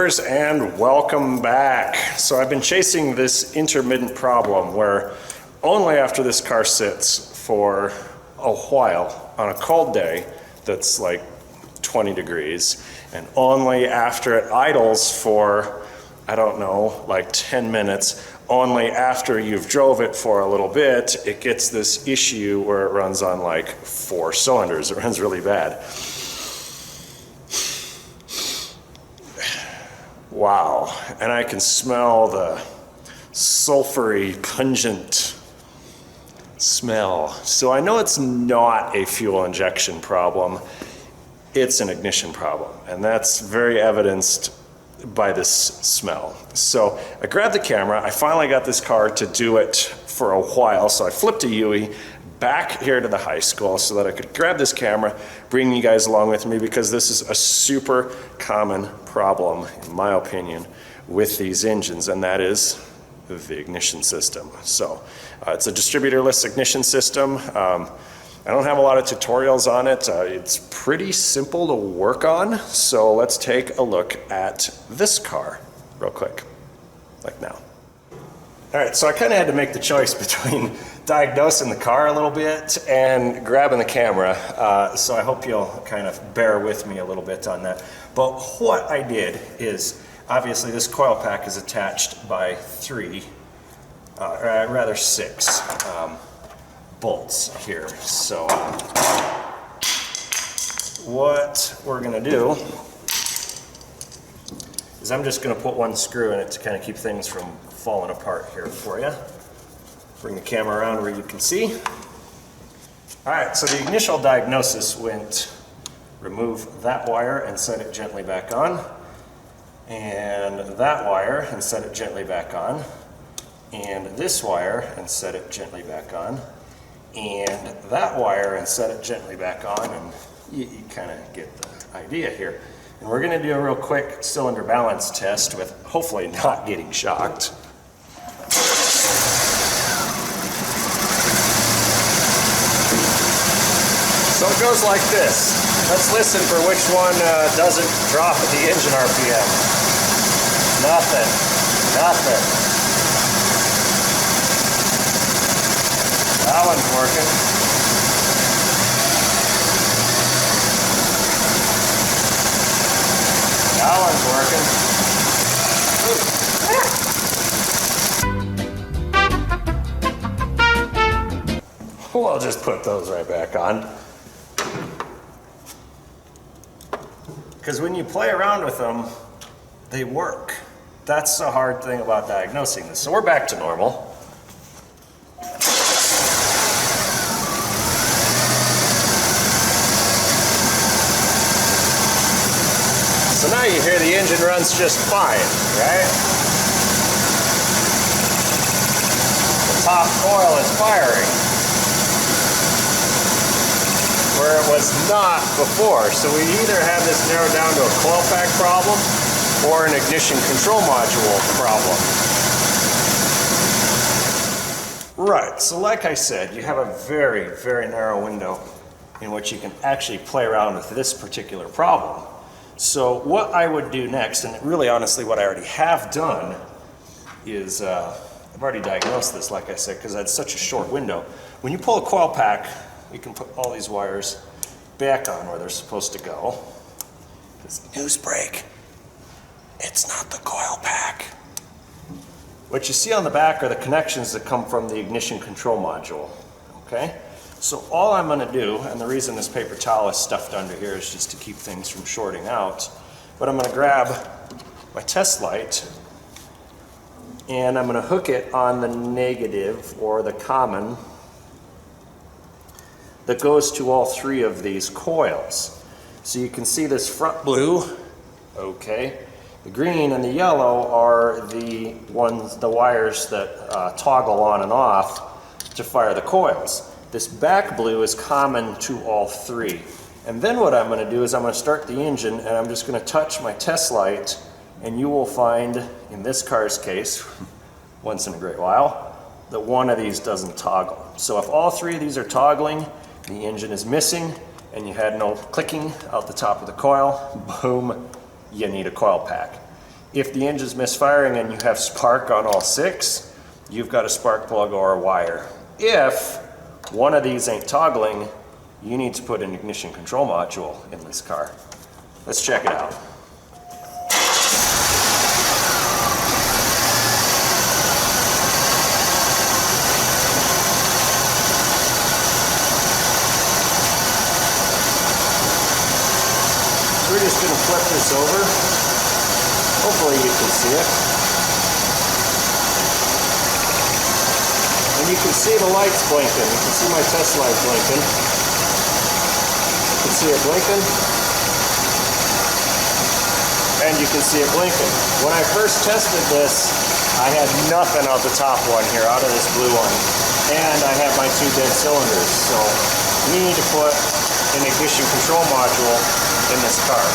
viewers, and welcome back. So I've been chasing this intermittent problem where only after this car sits for a while on a cold day that's like 20 degrees, and only after it idles for, I don't know, like 10 minutes, only after you've drove it for a little bit, it gets this issue where it runs on like 4 cylinders. It runs really bad. Wow, and I can smell the sulfury, pungent smell. So I know it's not a fuel injection problem, it's an ignition problem, and that's very evidenced by this smell. So I grabbed the camera, I finally got this car to do it for a while, so I flipped a Yui back here to the high school so that I could grab this camera, bring you guys along with me, because this is a super common problem, in my opinion, with these engines, and that is the ignition system. So it's a distributorless ignition system. I don't have a lot of tutorials on it. It's pretty simple to work on, so let's take a look at this car real quick, like now. All right, so I kind of had to make the choice between diagnosing the car a little bit and grabbing the camera, so I hope you'll kind of bear with me a little bit on that. But what I did is, obviously this coil pack is attached by 6 bolts here. So what we're gonna do is I'm just gonna put one screw in it to kind of keep things from falling apart here for you. Bring the camera around where you can see. All right, so the initial diagnosis went, remove that wire and set it gently back on, and that wire and set it gently back on, and this wire and set it gently back on, and that wire and set it gently back on, and you kind of get the idea here. And we're going to do a real quick cylinder balance test with hopefully not getting shocked. So it goes like this. Let's listen for which one doesn't drop at the engine RPM. Nothing. Nothing. That one's working. That one's working. We'll just put those right back on. Because when you play around with them, they work. That's the hard thing about diagnosing this. So we're back to normal. So now you hear the engine runs just fine, right? The top coil is firing, where it was not before. So we either have this narrowed down to a coil pack problem or an ignition control module problem. Right, so like I said, you have a very, very narrow window in which you can actually play around with this particular problem. So what I would do next, and really honestly what I already have done, is I've already diagnosed this, like I said, because I had such a short window. When you pull a coil pack, you can put all these wires back on where they're supposed to go. This news break, it's not the coil pack. What you see on the back are the connections that come from the ignition control module, okay? So all I'm gonna do, and the reason this paper towel is stuffed under here is just to keep things from shorting out, but I'm gonna grab my test light and I'm gonna hook it on the negative or the common that goes to all 3 of these coils. So you can see this front blue, okay. The green and the yellow are the wires that toggle on and off to fire the coils. This back blue is common to all 3. And then what I'm going to do is I'm going to start the engine and I'm just going to touch my test light, and you will find, in this car's case, once in a great while, that one of these doesn't toggle. So if all 3 of these are toggling, the engine is missing, and you had no clicking out the top of the coil, boom, you need a coil pack. If the engine's misfiring and you have spark on all 6, you've got a spark plug or a wire. If one of these ain't toggling, you need to put an ignition control module in this car. Let's check it out. So we're just going to flip this over. Hopefully you can see it. And you can see the lights blinking. You can see my test light blinking. You can see it blinking. And you can see it blinking. When I first tested this, I had nothing out the top one here, out of this blue one. And I had my 2 dead cylinders. So we need to put an ignition control module in this car.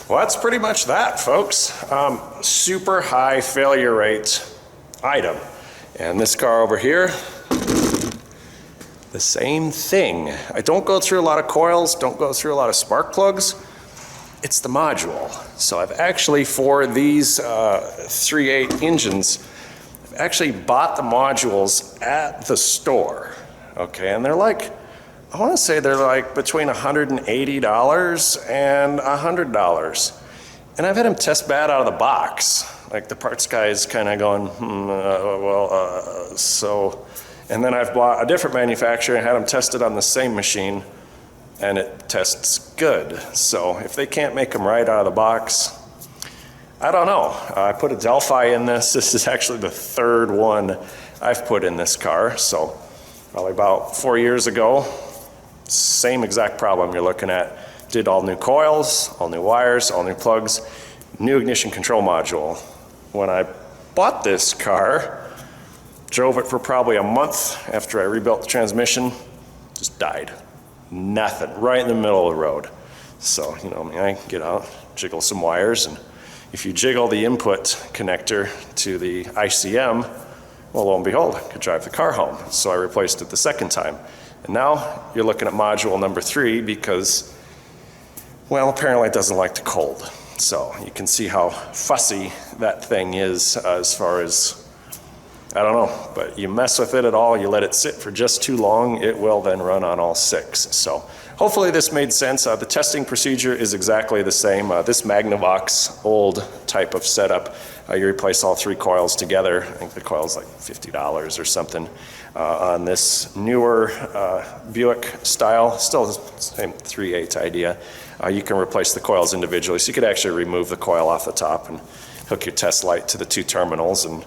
Well, that's pretty much that, folks. Super high failure rate item. And this car over here, the same thing. I don't go through a lot of coils, don't go through a lot of spark plugs. It's the module. So I've actually, for these 3.8 engines, I've actually bought the modules at the store. Okay, and they're like, I want to say they're like between $180 and $100. And I've had them test bad out of the box. Like the parts guy's kind of going, so. And then I've bought a different manufacturer and had them tested on the same machine, and it tests good. So if they can't make them right out of the box, I don't know. I put a Delphi in this. This is actually the 3rd one I've put in this car. So probably about 4 years ago, same exact problem you're looking at. Did all new coils, all new wires, all new plugs, new ignition control module. When I bought this car, drove it for probably a month after I rebuilt the transmission, just died. Nothing, right in the middle of the road. So, you know, I get out, jiggle some wires, and if you jiggle the input connector to the ICM, well, lo and behold, I could drive the car home. So I replaced it the 2nd time. And now you're looking at module number 3 because, well, apparently it doesn't like the cold. So you can see how fussy that thing is as far as, I don't know, but you mess with it at all, you let it sit for just too long, it will then run on all 6. So hopefully this made sense. The testing procedure is exactly the same. This Magnavox old type of setup, you replace all 3 coils together. I think the coil's like $50 or something. On this newer Buick style, still the same 3/8 idea, you can replace the coils individually. So you could actually remove the coil off the top and hook your test light to the 2 terminals, and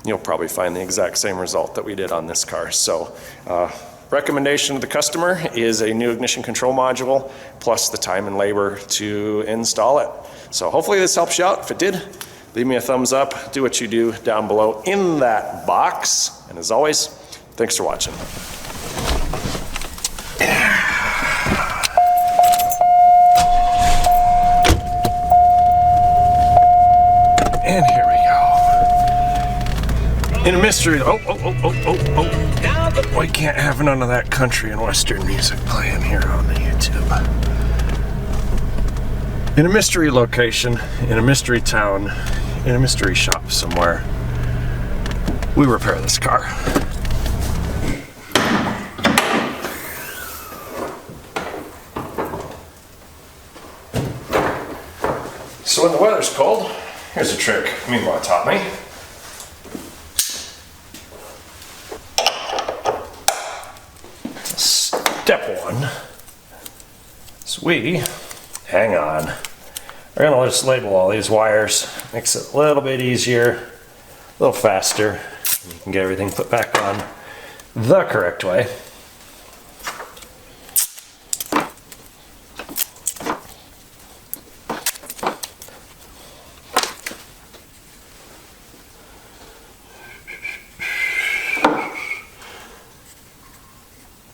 you'll probably find the exact same result that we did on this car. So recommendation to the customer is a new ignition control module plus the time and labor to install it. So hopefully this helps you out. If it did, leave me a thumbs up. Do what you do down below in that box. And as always, thanks for watching. And here we go. In a mystery, we can't have none of that country and western music playing here on the YouTube. In a mystery location, in a mystery town, in a mystery shop somewhere, we repair this car. So when the weather's cold, here's a trick Meanwhile taught me. Step 1 is we, hang on, we're gonna just label all these wires. Makes it a little bit easier, a little faster. You can get everything put back on the correct way.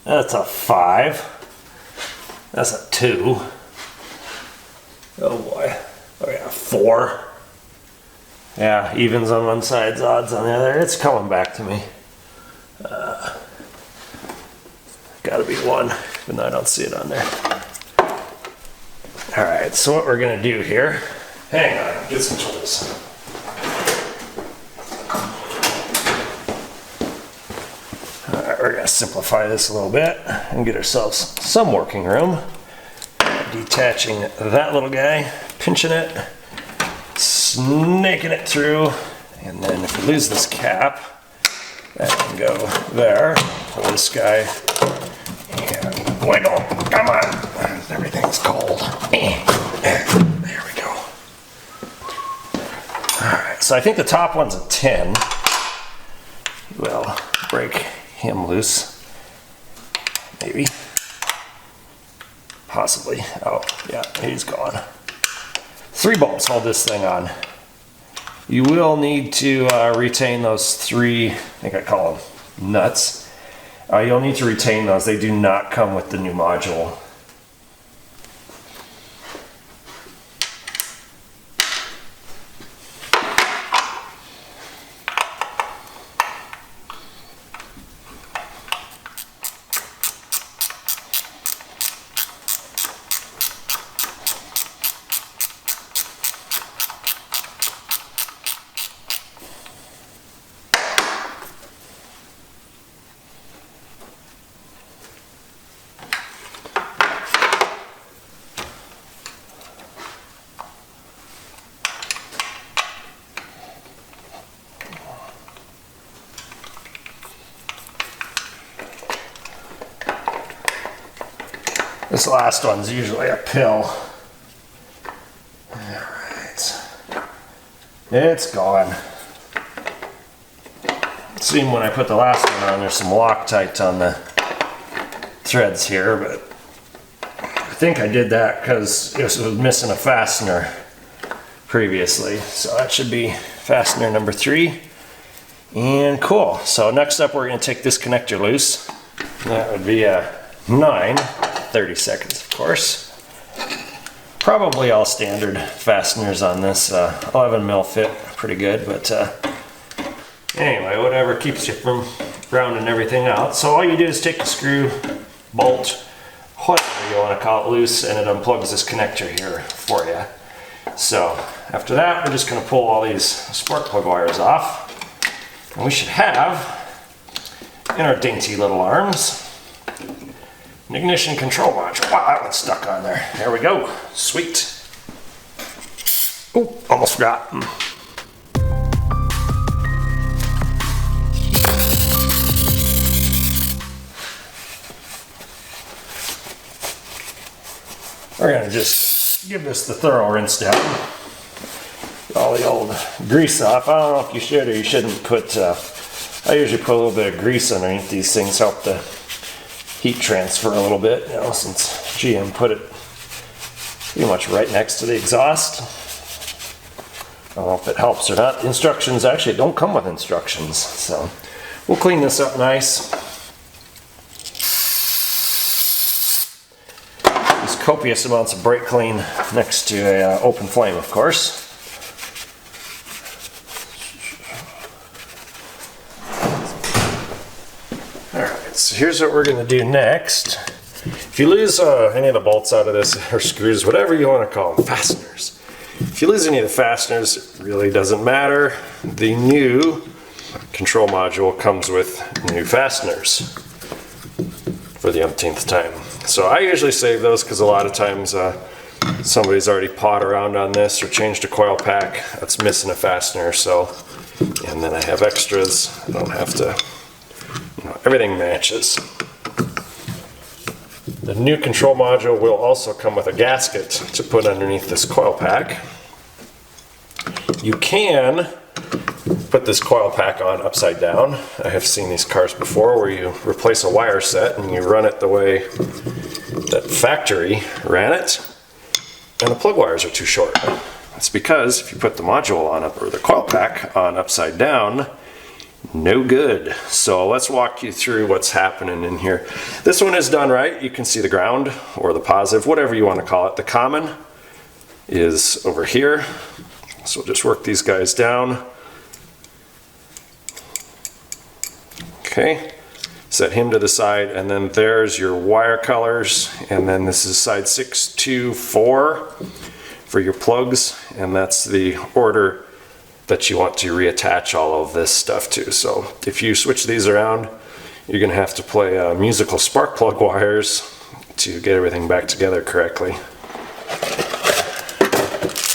That's a 5. That's a 2. Oh boy. Oh yeah, 4. Yeah, evens on one side, odds on the other. It's coming back to me. Gotta be 1, but I don't see it on there. Alright, so what we're gonna do here Hang on, get some tools. Alright, we're going to simplify this a little bit and get ourselves some working room. Detaching that little guy, pinching it, snaking it through, and then if you lose this cap, that can go there. Pull this guy and wiggle. Come on. Everything's cold. There we go. Alright, so I think the top one's a 10. We'll break him loose. Maybe. Possibly. Oh, yeah, he's gone. 3 bolts hold this thing on. You will need to retain those 3, I think I call them nuts. You'll need to retain those. They do not come with the new module. This last one's usually a pill. Alright. It's gone. It seemed when I put the last one on, there's some Loctite on the threads here, but I think I did that because it was missing a fastener previously. So that should be fastener number 3. And cool. So next up, we're going to take this connector loose. That would be a 9. 30 seconds, of course. Probably all standard fasteners on this. 11 mil fit pretty good, but anyway, whatever keeps you from rounding everything out. So all you do is take the screw, bolt, whatever you want to call it, loose, and it unplugs this connector here for you. So after that, we're just going to pull all these spark plug wires off, and we should have in our dainty little arms an ignition control module. Wow, that one's stuck on there. There we go. Sweet. Oh, almost forgot. We're going to just give this the thorough rinse down. Get all the old grease off. I don't know if you should or you shouldn't put, I usually put a little bit of grease underneath these things, help the heat transfer a little bit, you know, since GM put it pretty much right next to the exhaust. I don't know if it helps or not. The instructions actually don't come with instructions, so we'll clean this up nice. Use copious amounts of brake clean next to a open flame, of course. So here's what we're going to do next. If you lose any of the bolts out of this, or screws, whatever you want to call them, fasteners. If you lose any of the fasteners, it really doesn't matter. The new control module comes with new fasteners for the umpteenth time. So I usually save those because a lot of times somebody's already pawed around on this or changed a coil pack that's missing a fastener. So, and then I have extras. I don't have to. Everything matches. The new control module will also come with a gasket to put underneath this coil pack. You can put this coil pack on upside down. I have seen these cars before where you replace a wire set and you run it the way that factory ran it, and the plug wires are too short. That's because if you put the module on or the coil pack on upside down, no good. So let's walk you through what's happening in here. This one is done right. You can see the ground or the positive, whatever you want to call it. The common is over here. So we'll just work these guys down. Okay, set him to the side, and then there's your wire colors, and then this is side 6, 2, 4 for your plugs, and that's the order that you want to reattach all of this stuff to. So if you switch these around, you're going to have to play musical spark plug wires to get everything back together correctly.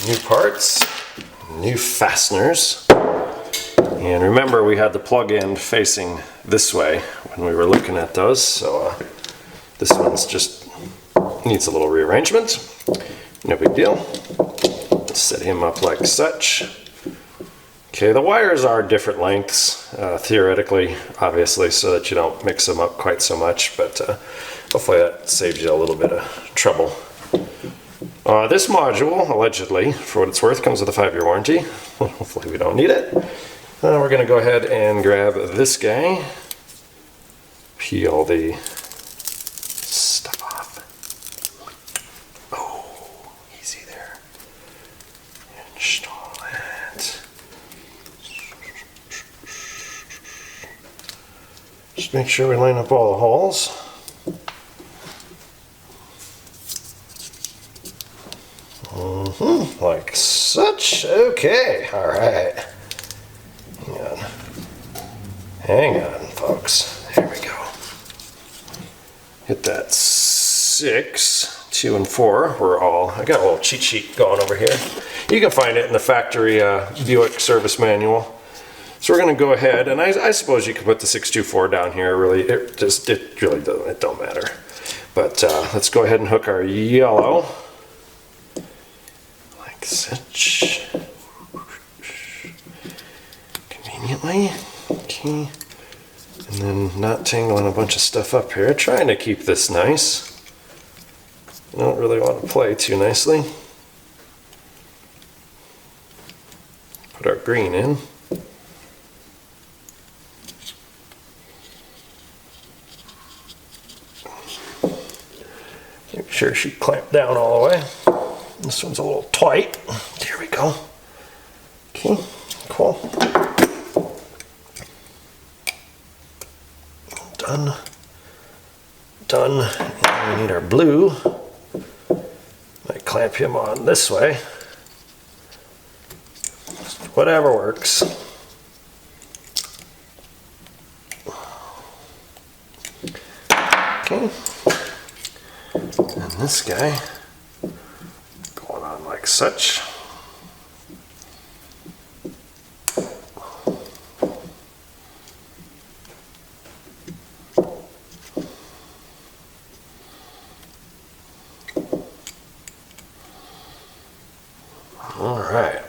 New parts, new fasteners, and remember we had the plug end facing this way when we were looking at those, so this one's just needs a little rearrangement. No big deal. Set him up like such. Okay, the wires are different lengths, theoretically, obviously, so that you don't mix them up quite so much, but hopefully that saves you a little bit of trouble. This module, allegedly, for what it's worth, comes with a 5-year warranty. Hopefully we don't need it. We're going to go ahead and grab this guy, peel the stuff off. Oh, easy there. Install that. Just make sure we line up all the holes. Like such. Okay, all right. Hang on, folks. There we go. Hit that 6, 2, and 4. I got a little cheat sheet going over here. You can find it in the factory Buick service manual. So we're going to go ahead, and I suppose you could put the 624 down here. Really, it really doesn't. It don't matter. But let's go ahead and hook our yellow. Like such. Conveniently. Okay. And then not tangling a bunch of stuff up here. Trying to keep this nice. I don't really want to play too nicely. Put our green in. Make sure she clamped down all the way. This one's a little tight. There we go. Okay, cool. Done. Done. And we need our blue. Might clamp him on this way. Whatever works. Okay. And this guy going on like such. All right.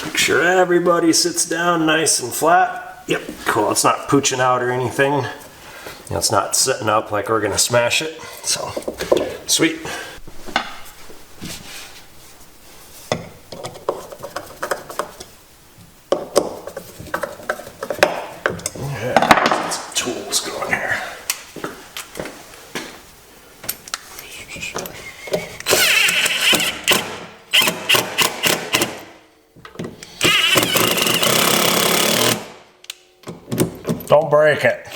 Make sure everybody sits down nice and flat. Yep, cool. It's not pooching out or anything. You know, it's not sitting up like we're gonna smash it. So, sweet. Okay, let's get some tools going here. Don't break it.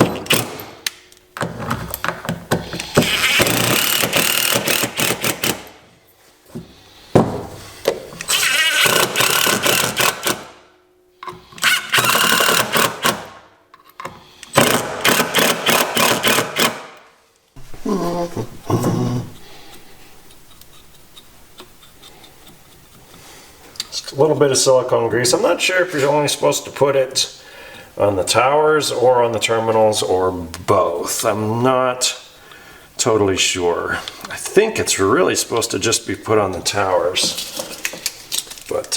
Just a little bit of silicone grease. I'm not sure if you're only supposed to put it on the towers or on the terminals or both. I'm not totally sure. I think it's really supposed to just be put on the towers. But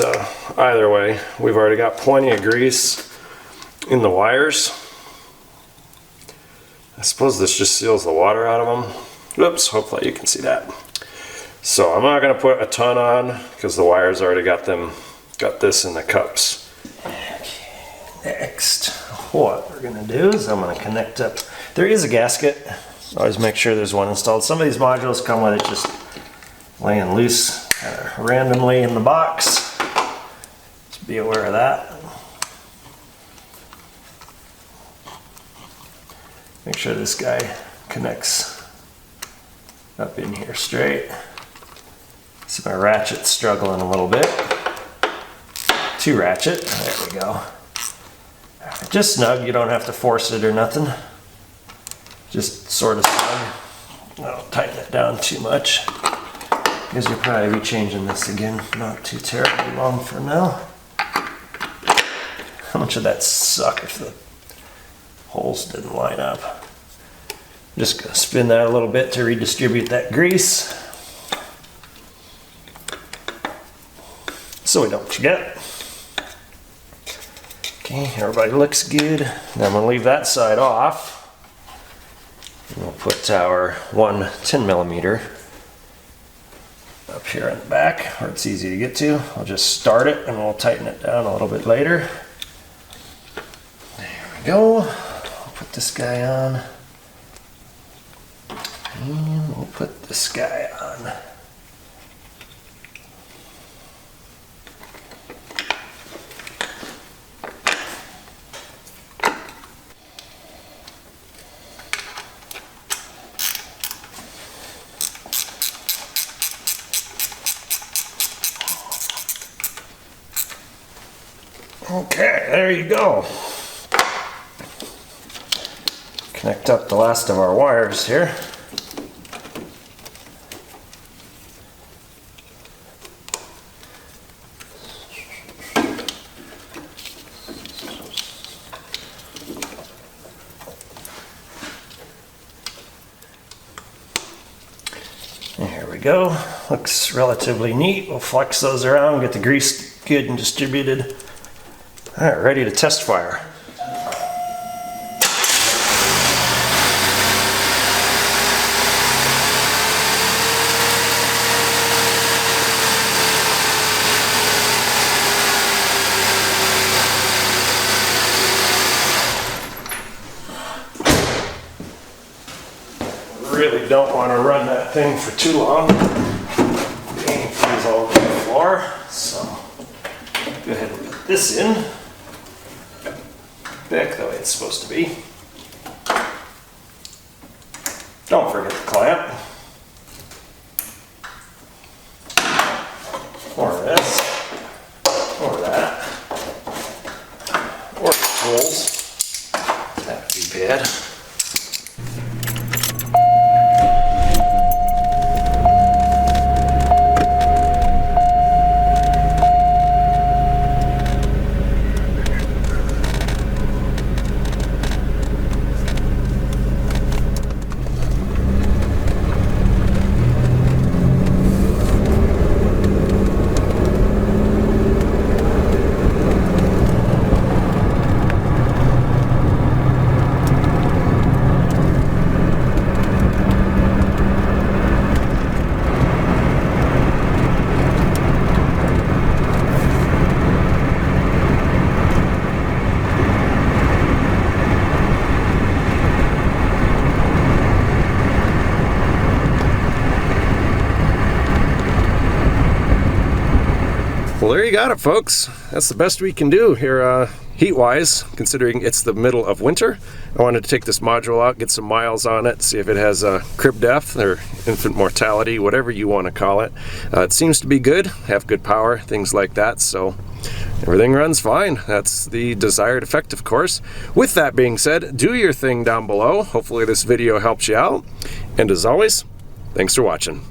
either way, we've already got plenty of grease in the wires. I suppose this just seals the water out of them. Oops, hopefully you can see that. So I'm not going to put a ton on because the wires already got this in the cups. Okay, next. what we're gonna do is I'm gonna connect up. There is a gasket. Always make sure there's one installed. Some of these modules come with it just laying loose randomly in the box. Just be aware of that. Make sure this guy connects up in here straight. See my ratchet's struggling a little bit. 2 ratchet, there we go. Just snug, you don't have to force it or nothing. Just sort of snug. Don't tighten it down too much, because you'll probably be changing this again not too terribly long from now. How much would that suck if the holes didn't line up? I'm just gonna spin that a little bit to redistribute that grease, so we don't forget. Okay, everybody looks good. Now I'm gonna leave that side off. And we'll put our one 10mm up here in the back where it's easy to get to. I'll just start it and we'll tighten it down a little bit later. There we go. I'll put this guy on. And we'll put this guy on. Okay, there you go. Connect up the last of our wires here. There we go. Looks relatively neat. We'll flex those around, get the grease good and distributed. All right, ready to test fire. Really don't want to run that thing for too long. The paint is all over the floor, so go ahead and put this in. Back the way it's supposed to be. Don't forget the clamp. Or this. Or that. Or the holes. That would be bad. Well, there you got it, folks. That's the best we can do here heat-wise, considering it's the middle of winter. I wanted to take this module out, get some miles on it, see if it has crib depth or infant mortality, whatever you want to call it. It seems to be good, have good power, things like that, so everything runs fine. That's the desired effect, of course. With that being said, do your thing down below. Hopefully this video helps you out. And as always, thanks for watching.